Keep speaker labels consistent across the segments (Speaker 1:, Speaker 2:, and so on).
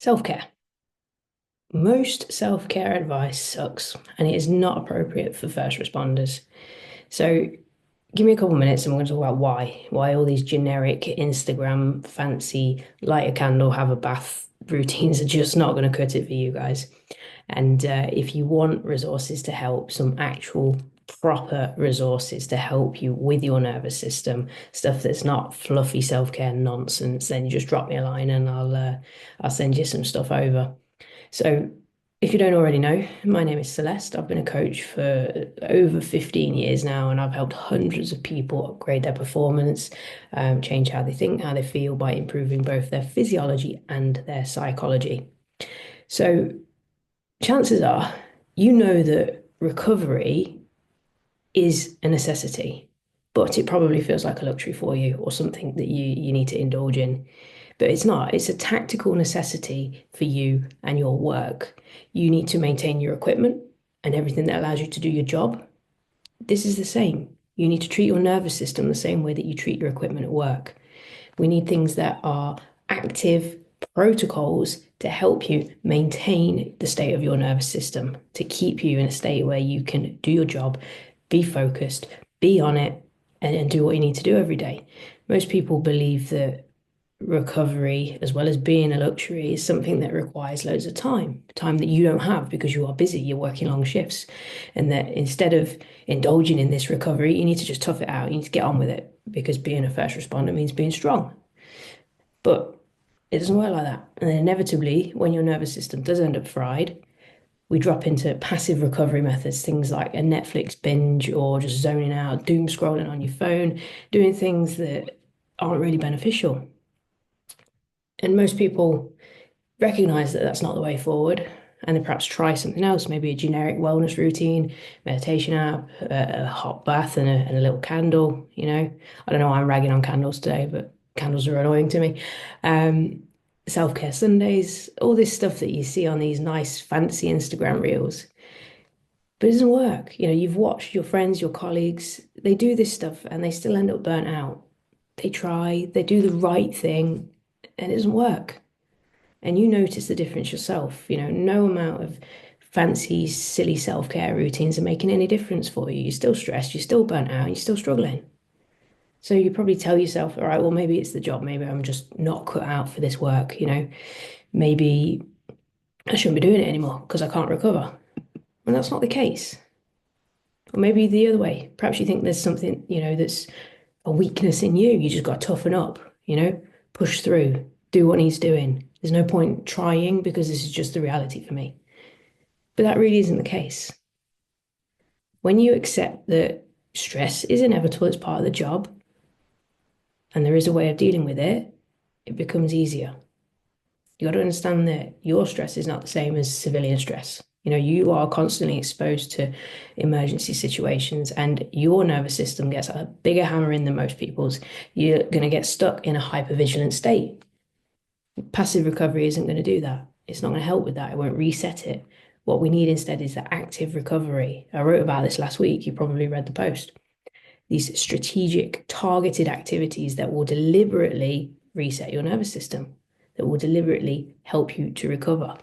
Speaker 1: Self-care. Most self-care advice sucks and it is not appropriate for first responders. So give me a couple of minutes and we're going to talk about why all these generic Instagram fancy light a candle, have a bath routines are just not going to cut it for you guys. And if you want resources to help, some actual proper resources to help you with your nervous system, stuff that's not fluffy self-care nonsense, then you just drop me a line and I'll send you some stuff over. So, if you don't already know, my name is Celeste. I've been a coach for over 15 years now, and I've helped hundreds of people upgrade their performance, change how they think, how they feel by improving both their physiology and their psychology. So, chances are you know that recovery is a necessity, but it probably feels like a luxury for you or something that you need to indulge in. But it's not. It's a tactical necessity for you and your work. You need to maintain your equipment and everything that allows you to do your job. This is the same. You need to treat your nervous system the same way that you treat your equipment at work. We need things that are active protocols to help you maintain the state of your nervous system, to keep you in a state where you can do your job, be focused, be on it, and do what you need to do every day. Most people believe that recovery, as well as being a luxury, is something that requires loads of time that you don't have because you are busy, you're working long shifts. And that instead of indulging in this recovery, you need to just tough it out. You need to get on with it because being a first responder means being strong. But it doesn't work like that. And then inevitably, when your nervous system does end up fried, we drop into passive recovery methods, things like a Netflix binge or just zoning out, doom scrolling on your phone, doing things that aren't really beneficial. And most people recognize that that's not the way forward, and then perhaps try something else, maybe a generic wellness routine, meditation app, a hot bath, and a little candle. I don't know why I'm ragging on candles today, but candles are annoying to me. Um, Self-care Sundays, all this stuff that you see on these nice fancy Instagram reels, but it doesn't work. You've watched your friends, your colleagues, they do this stuff and they still end up burnt out. They try, they do the right thing, and it doesn't work. And you notice the difference yourself. No amount of fancy, silly self-care routines are making any difference for you. You're still stressed, you're still burnt out, you're still struggling. So you probably tell yourself, all right, well, maybe it's the job. Maybe I'm just not cut out for this work. Maybe I shouldn't be doing it anymore because I can't recover. And that's not the case. Or maybe the other way. Perhaps you think there's something, that's a weakness in you. You just got to toughen up, push through, do what needs doing. There's no point trying because this is just the reality for me. But that really isn't the case. When you accept that stress is inevitable, it's part of the job, and there is a way of dealing with it, it becomes easier. You got to understand that your stress is not the same as civilian stress. You are constantly exposed to emergency situations, and your nervous system gets a bigger hammer in than most people's. You're going to get stuck in a hypervigilant state. Passive recovery isn't going to do that. It's not going to help with that. It won't reset it. What we need instead is the active recovery. I wrote about this last week. You probably read the post. These strategic, targeted activities that will deliberately reset your nervous system, that will deliberately help you to recover.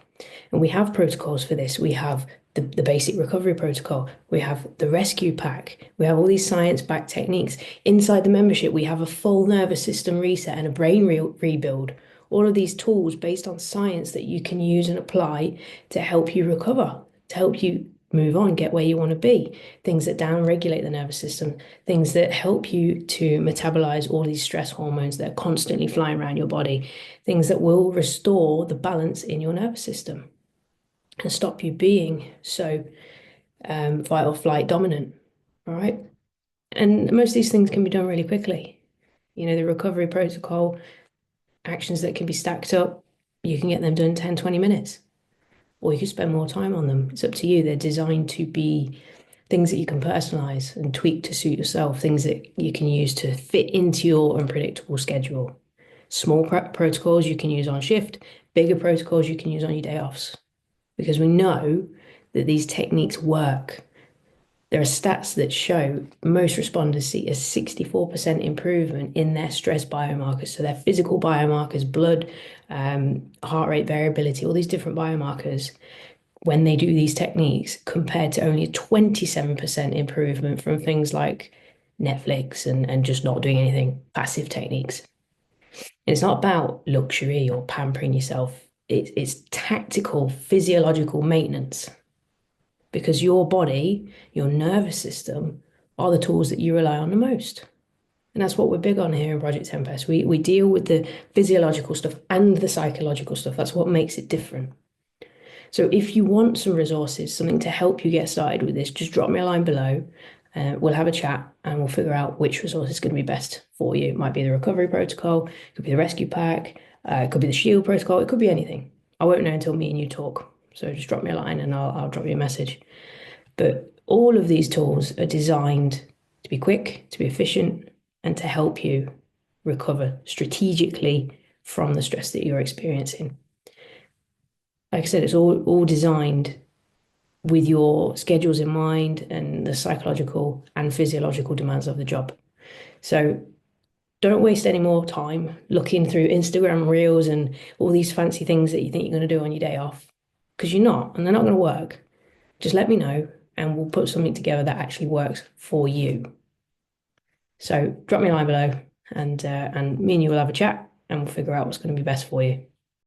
Speaker 1: And we have protocols for this. We have the basic recovery protocol. We have the rescue pack. We have all these science-backed techniques. Inside the membership, we have a full nervous system reset and a brain rebuild. All of these tools based on science that you can use and apply to help you recover, to help you move on, get where you want to be. Things that down-regulate the nervous system, things that help you to metabolize all these stress hormones that are constantly flying around your body, things that will restore the balance in your nervous system and stop you being so fight or flight dominant. All right. And most of these things can be done really quickly. The recovery protocol, actions that can be stacked up, you can get them done in 10, 20 minutes, or you can spend more time on them. It's up to you. They're designed to be things that you can personalize and tweak to suit yourself, things that you can use to fit into your unpredictable schedule. Small protocols you can use on shift, bigger protocols you can use on your day offs, because we know that these techniques work. There are stats that show most responders see a 64% improvement in their stress biomarkers. So their physical biomarkers, blood, heart rate variability, all these different biomarkers when they do these techniques compared to only a 27% improvement from things like Netflix and just not doing anything, passive techniques. And it's not about luxury or pampering yourself. It's tactical physiological maintenance because your body, your nervous system are the tools that you rely on the most. And that's what we're big on here in Project Tempest. We deal with the physiological stuff and the psychological stuff. That's what makes it different. So if you want some resources, something to help you get started with this, just drop me a line below. We'll have a chat and we'll figure out which resource is going to be best for you. It might be the recovery protocol, it could be the rescue pack, it could be the shield protocol, it could be anything. I won't know until me and you talk. So just drop me a line and I'll drop you a message. But all of these tools are designed to be quick, to be efficient, and to help you recover strategically from the stress that you're experiencing. Like I said, it's all designed with your schedules in mind and the psychological and physiological demands of the job. So don't waste any more time looking through Instagram reels and all these fancy things that you think you're going to do on your day off, because you're not, and they're not going to work. Just let me know and we'll put something together that actually works for you. So drop me a line below and me and you will have a chat and we'll figure out what's going to be best for you.